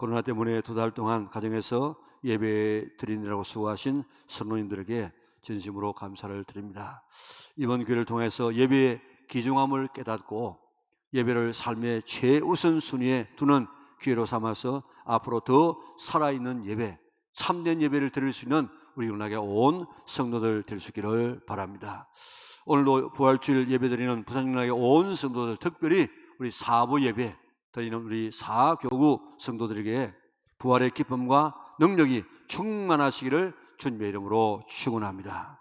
코로나 때문에 2달 동안 가정에서 예배 드리느라고 수고하신 성도님들에게 진심으로 감사를 드립니다. 이번 기회를 통해서 예배의 귀중함을 깨닫고 예배를 삶의 최우선 순위에 두는 기회로 삼아서 앞으로 더 살아있는 예배, 참된 예배를 드릴 수 있는 우리 영락의 온 성도들 될 수 있기를 바랍니다. 오늘도 부활주일 예배 드리는 부산 영락의 온 성도들, 특별히 우리 사부 예배 드리는 우리 사교구 성도들에게 부활의 기쁨과 능력이 충만하시기를 주님의 이름으로 축원합니다.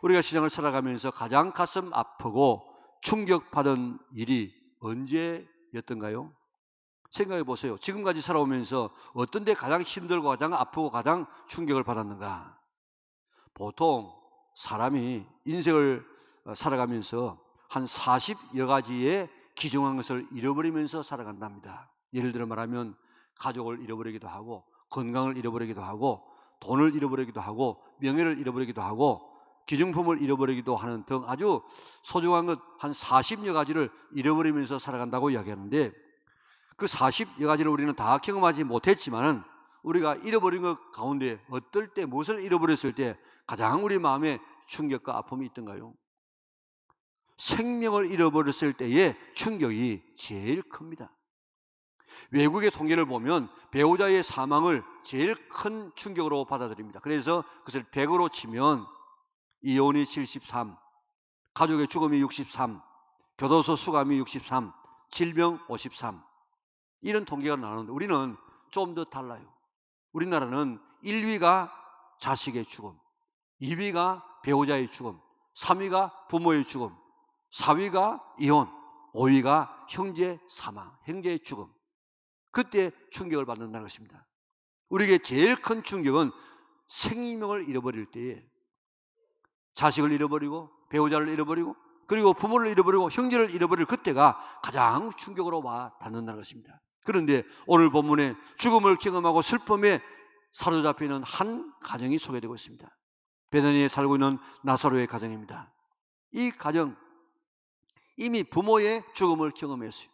우리가 시장을 살아가면서 가장 가슴 아프고 충격받은 일이 언제였던가요? 생각해 보세요. 지금까지 살아오면서 어떤 데 가장 힘들고 가장 아프고 가장 충격을 받았는가? 보통 사람이 인생을 살아가면서 한 40여 가지의 귀중한 것을 잃어버리면서 살아간답니다. 예를 들어 말하면 가족을 잃어버리기도 하고, 건강을 잃어버리기도 하고, 돈을 잃어버리기도 하고, 명예를 잃어버리기도 하고, 기중품을 잃어버리기도 하는 등 아주 소중한 것 한 40여 가지를 잃어버리면서 살아간다고 이야기하는데, 그 40여 가지를 우리는 다 경험하지 못했지만은 우리가 잃어버린 것 가운데 어떨 때, 무엇을 잃어버렸을 때 가장 우리 마음에 충격과 아픔이 있던가요? 생명을 잃어버렸을 때의 충격이 제일 큽니다. 외국의 통계를 보면 배우자의 사망을 제일 큰 충격으로 받아들입니다. 그래서 그것을 100으로 치면 이혼이 73, 가족의 죽음이 63, 교도소 수감이 63, 질병 53, 이런 통계가 나오는데 우리는 좀 더 달라요. 우리나라는 1위가 자식의 죽음, 2위가 배우자의 죽음, 3위가 부모의 죽음, 4위가 이혼, 5위가 형제 사망, 형제의 죽음. 그때 충격을 받는다는 것입니다. 우리에게 제일 큰 충격은 생명을 잃어버릴 때에 자식을 잃어버리고 배우자를 잃어버리고 그리고 부모를 잃어버리고 형제를 잃어버릴 그때가 가장 충격으로 와 닿는다는 것입니다. 그런데 오늘 본문에 죽음을 경험하고 슬픔에 사로잡히는 한 가정이 소개되고 있습니다. 베다니에 살고 있는 나사로의 가정입니다. 이 가정 이미 부모의 죽음을 경험했어요.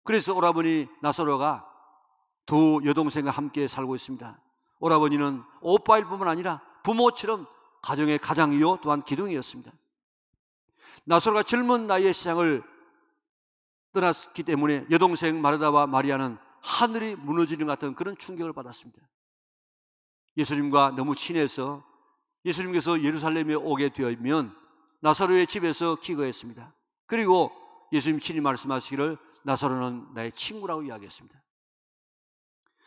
그래서 오라버니 나사로가 두 여동생과 함께 살고 있습니다. 오라버니는 오빠일 뿐만 아니라 부모처럼 가정의 가장이요 또한 기둥이었습니다. 나사로가 젊은 나이에 세상을 떠났기 때문에 여동생 마르다와 마리아는 하늘이 무너지는 것 같은 그런 충격을 받았습니다. 예수님과 너무 친해서 예수님께서 예루살렘에 오게 되면 나사로의 집에서 기거했습니다. 그리고 예수님 친히 말씀하시기를 나사로는 나의 친구라고 이야기했습니다.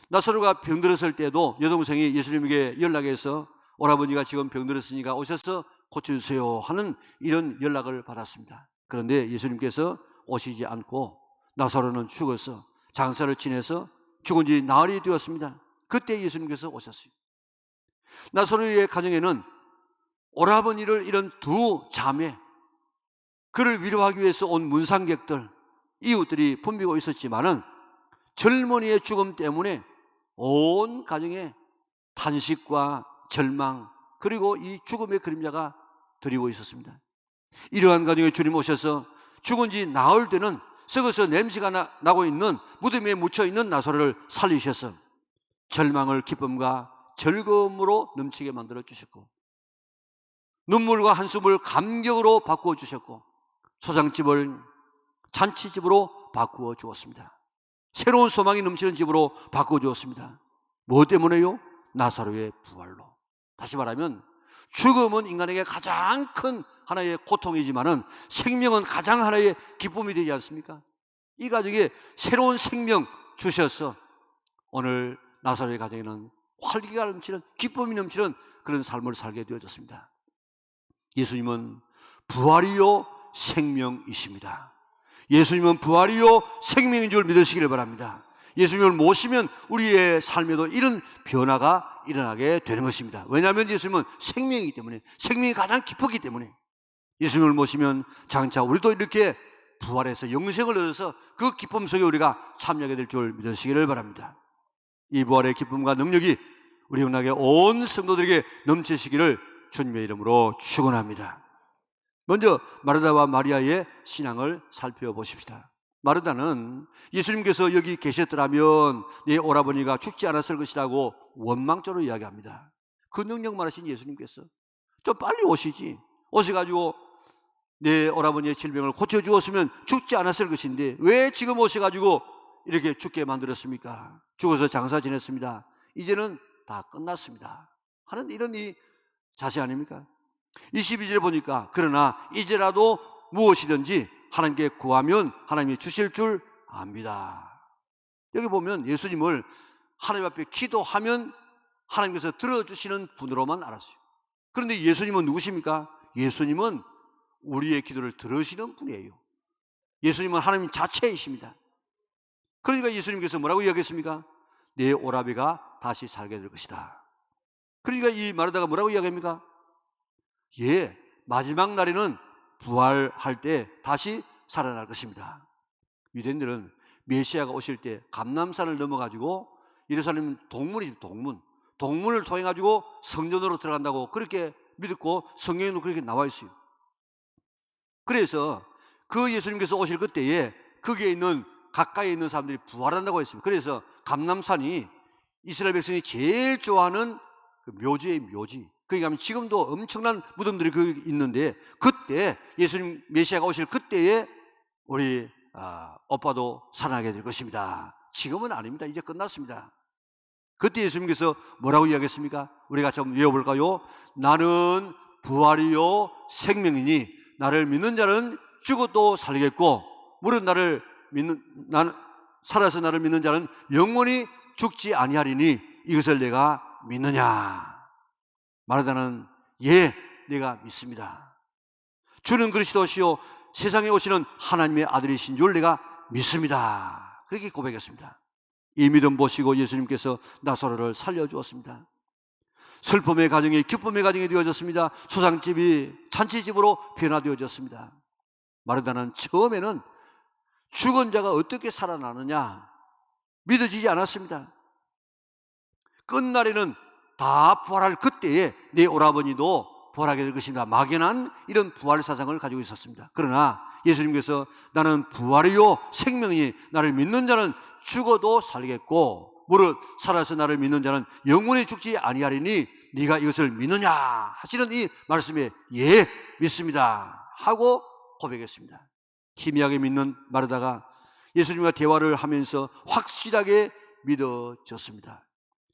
나사로가 병들었을 때도 여동생이 예수님에게 연락해서 오라버니가 지금 병들었으니까 오셔서 고쳐주세요 하는 이런 연락을 받았습니다. 그런데 예수님께서 오시지 않고 나사로는 죽어서 장사를 지내서 죽은 지 나흘이 되었습니다. 그때 예수님께서 오셨어요. 나사로의 가정에는 오라버니를 잃은 두 자매, 그를 위로하기 위해서 온 문상객들, 이웃들이 붐비고 있었지만은 젊은이의 죽음 때문에 온 가정에 탄식과 절망 그리고 이 죽음의 그림자가 드리고 있었습니다. 이러한 가정에 주님 오셔서 죽은 지 나흘 되는 썩어서 냄새가 나고 있는 무덤에 묻혀있는 나사로를 살리셔서 절망을 기쁨과 즐거움으로 넘치게 만들어 주셨고 눈물과 한숨을 감격으로 바꾸어 주셨고 소장집을 잔치집으로 바꾸어 주었습니다. 새로운 소망이 넘치는 집으로 바꾸어 주었습니다. 무엇 때문에요? 나사로의 부활로. 다시 말하면 죽음은 인간에게 가장 큰 하나의 고통이지만은 생명은 가장 하나의 기쁨이 되지 않습니까? 이 가정에 새로운 생명 주셔서 오늘 나사로의 가정에는 활기가 넘치는 기쁨이 넘치는 그런 삶을 살게 되어졌습니다. 예수님은 부활이요 생명이십니다. 예수님은 부활이요 생명인 줄 믿으시기를 바랍니다. 예수님을 모시면 우리의 삶에도 이런 변화가 일어나게 되는 것입니다. 왜냐하면 예수님은 생명이기 때문에, 생명이 가장 깊었기 때문에 예수님을 모시면 장차 우리도 이렇게 부활해서 영생을 얻어서 그 기쁨 속에 우리가 참여하게 될 줄 믿으시기를 바랍니다. 이 부활의 기쁨과 능력이 우리 영락의 온 성도들에게 넘치시기를 주님의 이름으로 축원합니다. 먼저 마르다와 마리아의 신앙을 살펴보십시다. 마르다는 예수님께서 여기 계셨더라면 내 오라버니가 죽지 않았을 것이라고 원망적으로 이야기합니다. 그 능력만 하신 예수님께서 좀 빨리 오시지, 오셔가지고 내 오라버니의 질병을 고쳐주었으면 죽지 않았을 것인데 왜 지금 오셔가지고 이렇게 죽게 만들었습니까? 죽어서 장사 지냈습니다, 이제는 다 끝났습니다 하는 이런 이 자세 아닙니까? 22절에 보니까 그러나 이제라도 무엇이든지 하나님께 구하면 하나님이 주실 줄 압니다. 여기 보면 예수님을 하나님 앞에 기도하면 하나님께서 들어주시는 분으로만 알았어요. 그런데 예수님은 누구십니까? 예수님은 우리의 기도를 들으시는 분이에요. 예수님은 하나님 자체이십니다. 그러니까 예수님께서 뭐라고 이야기했습니까? 내 오라비가 다시 살게 될 것이다. 그러니까 이 마르다가 뭐라고 이야기합니까? 예, 마지막 날에는 부활할 때 다시 살아날 것입니다. 유대인들은 메시아가 오실 때 감람산을 넘어가지고, 예루살렘은 동문이죠, 동문을 통해 가지고 성전으로 들어간다고 그렇게 믿었고 성경에도 그렇게 나와 있어요. 그래서 그 예수님께서 오실 그때에 거기에 있는 가까이 있는 사람들이 부활한다고 했습니다. 그래서 감람산이 이스라엘 백성이 제일 좋아하는 그 묘지의 묘지. 거기 가면 지금도 엄청난 무덤들이 거기 있는데, 그때 예수님 메시아가 오실 그때에 우리 오빠도 살아나게 될 것입니다. 지금은 아닙니다. 이제 끝났습니다. 그때 예수님께서 뭐라고 이야기했습니까? 우리가 좀 외워볼까요? 나는 부활이요 생명이니 나를 믿는 자는 죽어도 살겠고, 무릇 나를 믿는, 나는 살아서 나를 믿는 자는 영원히 죽지 아니하리니 이것을 내가 믿느냐? 마르다는 예, 내가 믿습니다. 주는 그리스도시요 세상에 오시는 하나님의 아들이신 줄 내가 믿습니다. 그렇게 고백했습니다. 이 믿음 보시고 예수님께서 나사로를 살려주었습니다. 슬픔의 가정이 기쁨의 가정이 되어졌습니다. 소상집이 잔치집으로 변화되어졌습니다. 마르다는 처음에는 죽은 자가 어떻게 살아나느냐 믿어지지 않았습니다. 끝날에는 다 부활할 그때에 내 오라버니도 부활하게 될 것입니다, 막연한 이런 부활 사상을 가지고 있었습니다. 그러나 예수님께서 나는 부활이요 생명이니 나를 믿는 자는 죽어도 살겠고, 무릇 살아서 나를 믿는 자는 영원히 죽지 아니하리니 네가 이것을 믿느냐 하시는 이 말씀에 예, 믿습니다 하고 고백했습니다. 희미하게 믿는 마르다가 예수님과 대화를 하면서 확실하게 믿어졌습니다.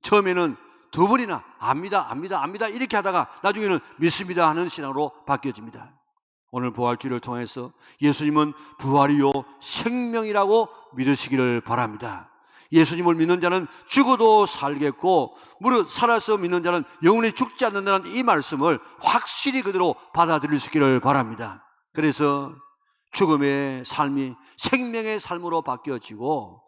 처음에는 두 번이나 압니다 이렇게 하다가 나중에는 믿습니다 하는 신앙으로 바뀌어집니다. 오늘 부활주의를 통해서 예수님은 부활이요 생명이라고 믿으시기를 바랍니다. 예수님을 믿는 자는 죽어도 살겠고, 무릇 살아서 믿는 자는 영원히 죽지 않는다는 이 말씀을 확실히 그대로 받아들일 수 있기를 바랍니다. 그래서 죽음의 삶이 생명의 삶으로 바뀌어지고,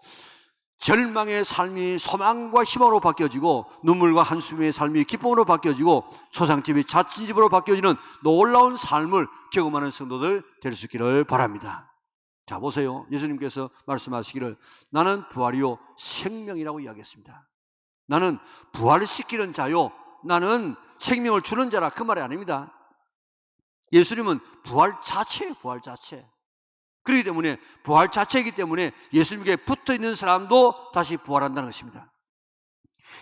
절망의 삶이 소망과 희망으로 바뀌어지고, 눈물과 한숨의 삶이 기쁨으로 바뀌어지고, 소상집이 자취집으로 바뀌어지는 놀라운 삶을 경험하는 성도들 될 수 있기를 바랍니다. 자, 보세요. 예수님께서 말씀하시기를 나는 부활이요 생명이라고 이야기했습니다. 나는 부활시키는 자요, 나는 생명을 주는 자라, 그 말이 아닙니다. 예수님은 부활 자체예요, 부활 자체. 그렇기 때문에 부활 자체이기 때문에 예수님께 붙어있는 사람도 다시 부활한다는 것입니다.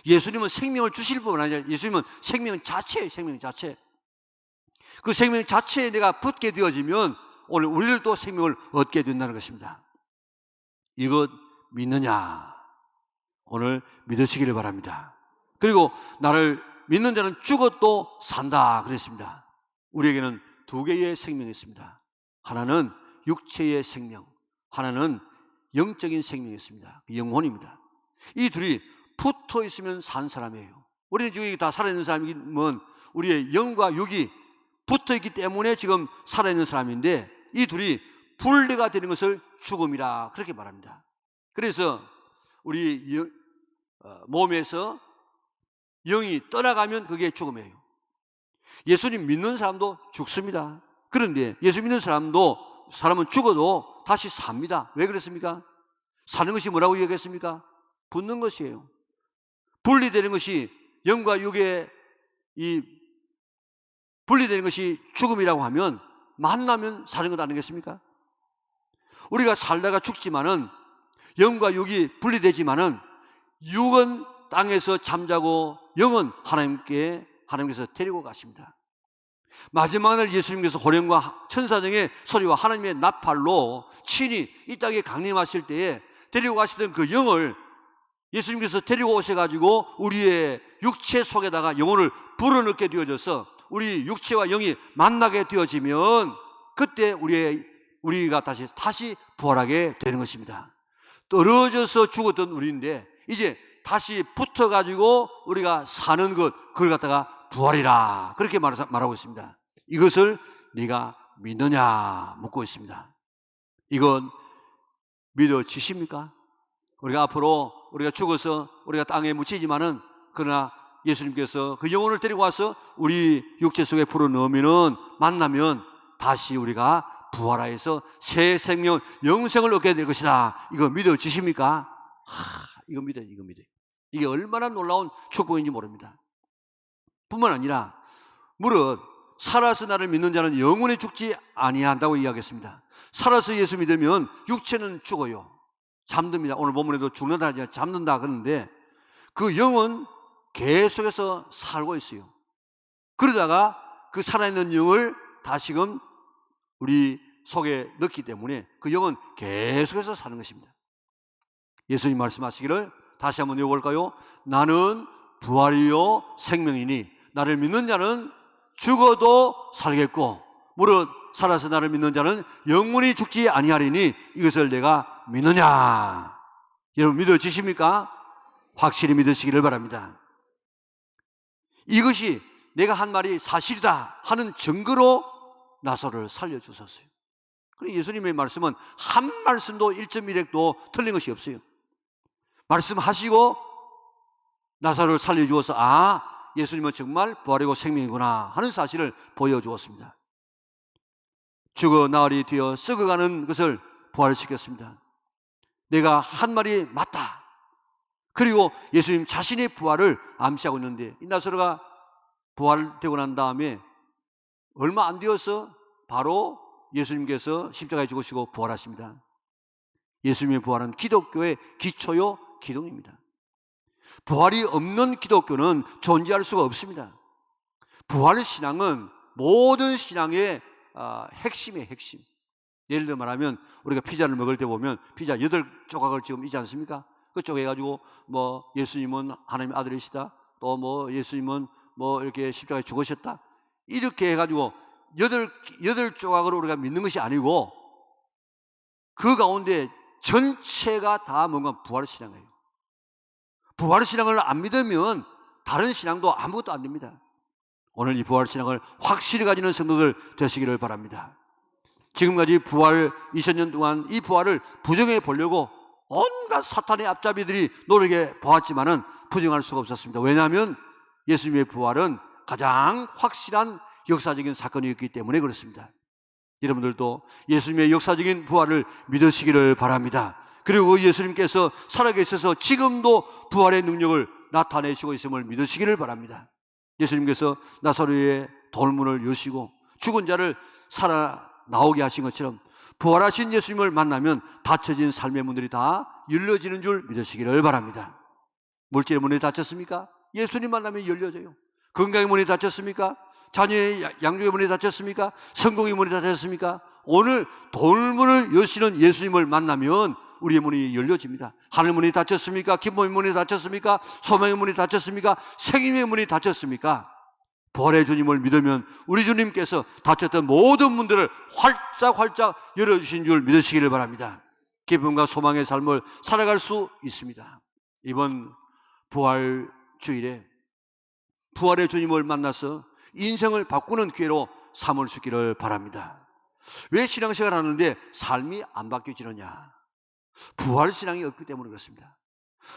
예수님은 생명을 주실 뿐만 아니라 예수님은 생명 자체예요, 생명 자체. 그 생명 자체에 내가 붙게 되어지면 오늘 우리들도 생명을 얻게 된다는 것입니다. 이것 믿느냐? 오늘 믿으시기를 바랍니다. 그리고 나를 믿는 자는 죽어도 산다 그랬습니다. 우리에게는 두 개의 생명이 있습니다. 하나는 육체의 생명, 하나는 영적인 생명이 있습니다. 영혼입니다. 이 둘이 붙어 있으면 산 사람이에요. 우리는 지금 다 살아있는 사람이면 우리의 영과 육이 붙어 있기 때문에 지금 살아있는 사람인데, 이 둘이 분리가 되는 것을 죽음이라 그렇게 말합니다. 그래서 우리 몸에서 영이 떠나가면 그게 죽음이에요. 예수님 믿는 사람도 죽습니다. 그런데 예수 믿는 사람은 죽어도 다시 삽니다. 왜 그렇습니까? 사는 것이 뭐라고 얘기했습니까? 붙는 것이에요. 분리되는 것이, 영과 육의 이 분리되는 것이 죽음이라고 하면 만나면 사는 것 아니겠습니까? 우리가 살다가 죽지만은 영과 육이 분리되지만은 육은 땅에서 잠자고 영은 하나님께서 데리고 가십니다. 마지막 날 예수님께서 호령과 천사장의 소리와 하나님의 나팔로 친히 이 땅에 강림하실 때에 데리고 가시던 그 영을 예수님께서 데리고 오셔가지고 우리의 육체 속에다가 영혼을 불어넣게 되어져서 우리 육체와 영이 만나게 되어지면 그때 우리가 다시 부활하게 되는 것입니다. 떨어져서 죽었던 우리인데 이제 다시 붙어가지고 우리가 사는 그걸 갖다가 부활이라 그렇게 말하고 있습니다. 이것을 네가 믿느냐 묻고 있습니다. 이건 믿어지십니까? 우리가 앞으로 우리가 죽어서 우리가 땅에 묻히지만은 그러나 예수님께서 그 영혼을 데리고 와서 우리 육체 속에 불어넣으면은 만나면 다시 우리가 부활하여서 새 생명 영생을 얻게 될 것이다. 이거 믿어지십니까? 이거 믿어요. 이게 얼마나 놀라운 축복인지 모릅니다. 뿐만 아니라 무릇 살아서 나를 믿는 자는 영원히 죽지 아니한다고 이야기했습니다. 살아서 예수 믿으면 육체는 죽어요. 잠듭니다. 오늘 본문에도 죽는다 하지 잠든다 그러는데 그 영은 계속해서 살고 있어요. 그러다가 그 살아있는 영을 다시금 우리 속에 넣기 때문에 그 영은 계속해서 사는 것입니다. 예수님 말씀하시기를 다시 한번 읽어볼까요? 나는 부활이요 생명이니 나를 믿는 자는 죽어도 살겠고 무릇 살아서 나를 믿는 자는 영원히 죽지 아니하리니 이것을 내가 믿느냐. 여러분 믿어지십니까? 확실히 믿으시기를 바랍니다. 이것이 내가 한 말이 사실이다 하는 증거로 나사로를 살려주셨어요. 그리고 예수님의 말씀은 한 말씀도 1.1핵도 틀린 것이 없어요. 말씀하시고 나사로를 살려주어서 예수님은 정말 부활이고 생명이구나 하는 사실을 보여주었습니다. 죽어 나흘이 되어 썩어가는 것을 부활시켰습니다. 내가 한 말이 맞다. 그리고 예수님 자신의 부활을 암시하고 있는데 이 나사로가 부활되고 난 다음에 얼마 안 되어서 바로 예수님께서 십자가에 죽으시고 부활하십니다. 예수님의 부활은 기독교의 기초요 기둥입니다. 부활이 없는 기독교는 존재할 수가 없습니다. 부활신앙은 모든 신앙의 핵심이에요, 핵심. 예를 들어 말하면 우리가 피자를 먹을 때 보면 피자 8조각을 지금 있지 않습니까? 그쪽 해가지고 뭐 예수님은 하나님의 아들이시다, 또 뭐 예수님은 뭐 이렇게 십자가에 죽으셨다, 이렇게 해가지고 8조각으로 우리가 믿는 것이 아니고 그 가운데 전체가 다 뭔가 부활신앙이에요. 부활신앙을 안 믿으면 다른 신앙도 아무것도 안 됩니다. 오늘 이 부활신앙을 확실히 가지는 성도들 되시기를 바랍니다. 지금까지 부활 2000년 동안 이 부활을 부정해 보려고 온갖 사탄의 앞잡이들이 노력해 보았지만은 부정할 수가 없었습니다. 왜냐하면 예수님의 부활은 가장 확실한 역사적인 사건이었기 때문에 그렇습니다. 여러분들도 예수님의 역사적인 부활을 믿으시기를 바랍니다. 그리고 예수님께서 살아계셔서 지금도 부활의 능력을 나타내시고 있음을 믿으시기를 바랍니다. 예수님께서 나사로의 돌문을 여시고 죽은 자를 살아 나오게 하신 것처럼 부활하신 예수님을 만나면 닫혀진 삶의 문들이 다 열려지는 줄 믿으시기를 바랍니다. 물질의 문이 닫혔습니까? 예수님 만나면 열려져요. 건강의 문이 닫혔습니까? 자녀의 양육의 문이 닫혔습니까? 성공의 문이 닫혔습니까? 오늘 돌문을 여시는 예수님을 만나면 우리의 문이 열려집니다. 하늘 문이 닫혔습니까? 기쁨의 문이 닫혔습니까? 소망의 문이 닫혔습니까? 생명의 문이 닫혔습니까? 부활의 주님을 믿으면 우리 주님께서 닫혔던 모든 문들을 활짝 열어주신 줄 믿으시기를 바랍니다. 기쁨과 소망의 삶을 살아갈 수 있습니다. 이번 부활 주일에 부활의 주님을 만나서 인생을 바꾸는 기회로 삼을 수 있기를 바랍니다. 왜 신앙생활을 하는데 삶이 안 바뀌어지느냐? 부활신앙이 없기 때문에 그렇습니다.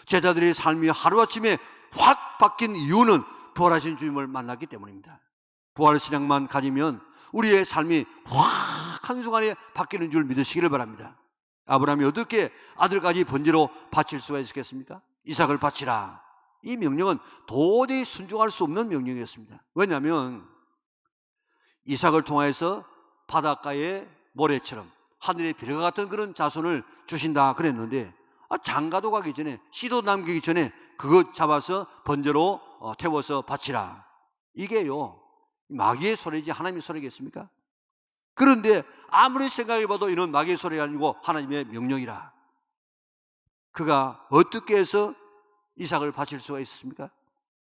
제자들의 삶이 하루아침에 확 바뀐 이유는 부활하신 주님을 만났기 때문입니다. 부활신앙만 가지면 우리의 삶이 확 한순간에 바뀌는 줄 믿으시기를 바랍니다. 아브라함이 어떻게 아들까지 번제로 바칠 수가 있었겠습니까? 이삭을 바치라. 이 명령은 도저히 순종할 수 없는 명령이었습니다. 왜냐하면 이삭을 통하여서 바닷가의 모래처럼 하늘의 별과 같은 그런 자손을 주신다 그랬는데, 장가도 가기 전에, 씨도 남기기 전에 그것 잡아서 번제로 태워서 바치라. 이게요, 마귀의 소리지 하나님의 소리겠습니까? 그런데 아무리 생각해봐도 이런 마귀의 소리가 아니고 하나님의 명령이라. 그가 어떻게 해서 이삭을 바칠 수가 있었습니까?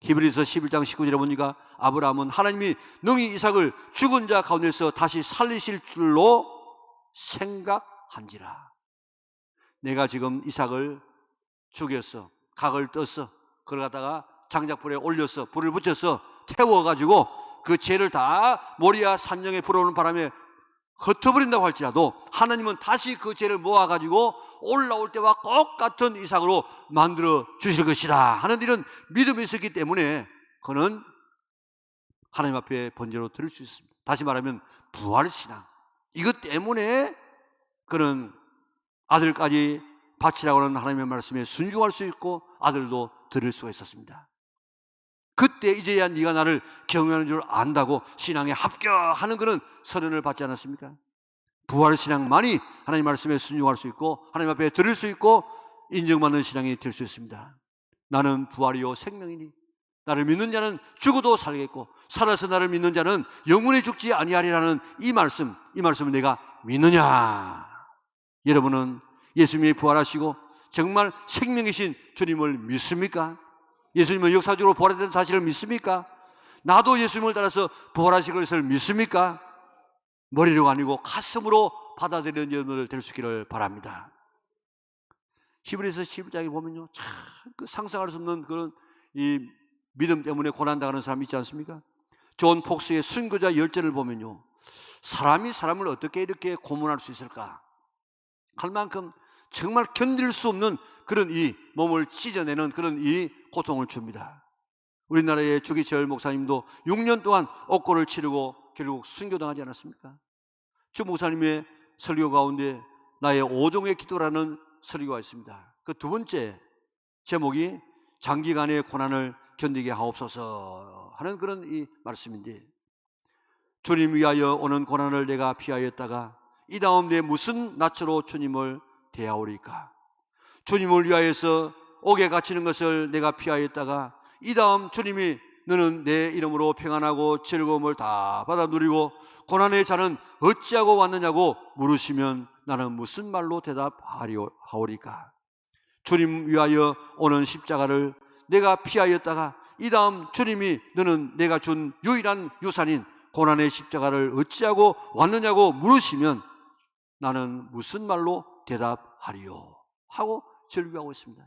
히브리서 11장 19절에 보니까 아브라함은 하나님이 능히 이삭을 죽은 자 가운데서 다시 살리실 줄로 생각한지라. 내가 지금 이삭을 죽였어, 각을 떴어, 그걸 갖다가 장작불에 올려서 불을 붙여서 태워가지고 그 죄를 다 모리아 산정에 불어오는 바람에 흩어버린다고 할지라도 하나님은 다시 그 죄를 모아가지고 올라올 때와 똑같은 이삭으로 만들어 주실 것이다 하는 이런 믿음이 있었기 때문에 그는 하나님 앞에 번제로 드릴 수 있습니다. 다시 말하면 부활신앙, 이것 때문에 그는 아들까지 바치라고 하는 하나님의 말씀에 순종할 수 있고 아들도 드릴 수가 있었습니다. 그때 이제야 네가 나를 경외하는 줄 안다고 신앙에 합격하는 그런 서른을 받지 않았습니까? 부활신앙만이 하나님 말씀에 순종할 수 있고 하나님 앞에 드릴 수 있고 인정받는 신앙이 될 수 있습니다. 나는 부활이요 생명이니 나를 믿는 자는 죽어도 살겠고 살아서 나를 믿는 자는 영원히 죽지 아니하리라는 이 말씀을 내가 믿느냐? 여러분은 예수님이 부활하시고 정말 생명이신 주님을 믿습니까? 예수님은 역사적으로 부활했다는 사실을 믿습니까? 나도 예수님을 따라서 부활하실 것을 믿습니까? 머리로 아니고 가슴으로 받아들이는 여러분들 될 수 있기를 바랍니다. 히브리서 11장에 보면요, 참 그 상상할 수 없는 그런 이 믿음 때문에 고난당하는 사람 있지 않습니까? 존 폭스의 순교자 열전을 보면요, 사람이 사람을 어떻게 이렇게 고문할 수 있을까 할 만큼 정말 견딜 수 없는 그런 이 몸을 찢어내는 그런 이 고통을 줍니다. 우리나라의 주기철 목사님도 6년 동안 옥고를 치르고 결국 순교당하지 않았습니까? 주 목사님의 설교 가운데 나의 오종의 기도라는 설교가 있습니다. 그 두 번째 제목이 장기간의 고난을 견디게 하옵소서 하는 그런 이 말씀인데, 주님 위하여 오는 고난을 내가 피하였다가 이 다음 내 무슨 낯으로 주님을 대하오리까? 주님을 위하여서 옥에 갇히는 것을 내가 피하였다가 이 다음 주님이 너는 내 이름으로 평안하고 즐거움을 다 받아 누리고 고난의 자는 어찌하고 왔느냐고 물으시면 나는 무슨 말로 대답하오리까? 주님 위하여 오는 십자가를 내가 피하였다가 이 다음 주님이 너는 내가 준 유일한 유산인 고난의 십자가를 어찌하고 왔느냐고 물으시면 나는 무슨 말로 대답하리요? 하고 절규하고 있습니다.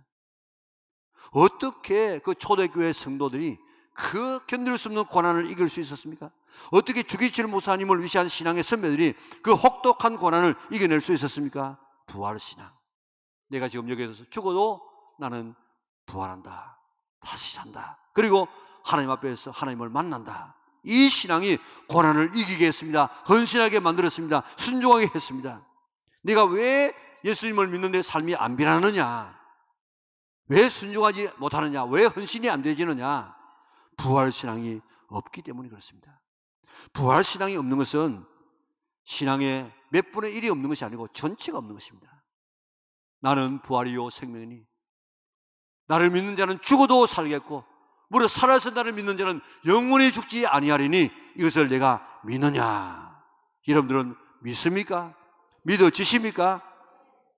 어떻게 그 초대교회 성도들이 그 견딜 수 없는 고난을 이길 수 있었습니까? 어떻게 주기철 목사님을 위시한 신앙의 선배들이 그 혹독한 고난을 이겨낼 수 있었습니까? 부활신앙. 내가 지금 여기에서 죽어도 나는 부활한다, 다시 산다, 그리고 하나님 앞에서 하나님을 만난다. 이 신앙이 고난을 이기게 했습니다. 헌신하게 만들었습니다. 순종하게 했습니다. 내가 왜 예수님을 믿는데 삶이 안 변하느냐? 왜 순종하지 못하느냐? 왜 헌신이 안 되지느냐? 부활신앙이 없기 때문에 그렇습니다. 부활신앙이 없는 것은 신앙의 몇 분의 1이 없는 것이 아니고 전체가 없는 것입니다. 나는 부활이요 생명이니 나를 믿는 자는 죽어도 살겠고 무릇 살아서 나를 믿는 자는 영원히 죽지 아니하리니 이것을 내가 믿느냐? 여러분들은 믿습니까? 믿어지십니까?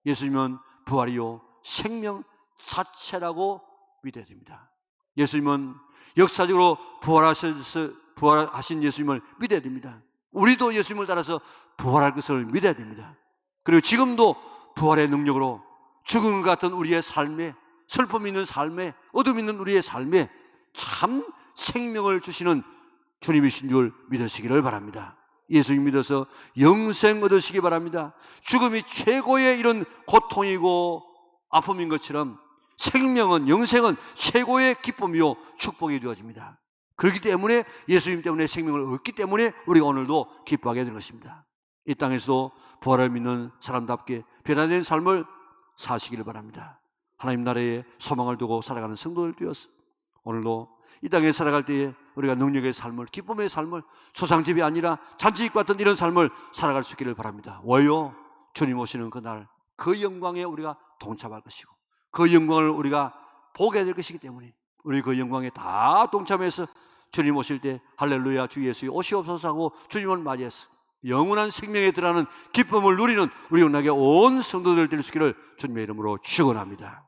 예수님은 부활이요 생명 자체라고 믿어야 됩니다. 예수님은 역사적으로 부활하신 예수님을 믿어야 됩니다. 우리도 예수님을 따라서 부활할 것을 믿어야 됩니다. 그리고 지금도 부활의 능력으로 죽음 같은 우리의 삶에, 슬픔 있는 삶에, 어둠 있는 우리의 삶에 참 생명을 주시는 주님이신 줄 믿으시기를 바랍니다. 예수님 믿어서 영생 얻으시기 바랍니다. 죽음이 최고의 이런 고통이고 아픔인 것처럼 생명은, 영생은 최고의 기쁨이요 축복이 되어집니다. 그렇기 때문에 예수님 때문에 생명을 얻기 때문에 우리가 오늘도 기뻐하게 된 것입니다. 이 땅에서도 부활을 믿는 사람답게 변화된 삶을 사시기를 바랍니다. 하나님 나라에 소망을 두고 살아가는 성도들 되어서 오늘도 이 땅에 살아갈 때에 우리가 능력의 삶을, 기쁨의 삶을, 초상집이 아니라 잔치집 같은 이런 삶을 살아갈 수 있기를 바랍니다. 왜요? 주님 오시는 그날 그 영광에 우리가 동참할 것이고 그 영광을 우리가 보게 될 것이기 때문에 우리 그 영광에 다 동참해서 주님 오실 때 할렐루야 주 예수의 오시옵소서 하고 주님을 맞이해서 영원한 생명에 들어가는 기쁨을 누리는 우리 영락의 온 성도들 될 수 있기를 주님의 이름으로 축원합니다.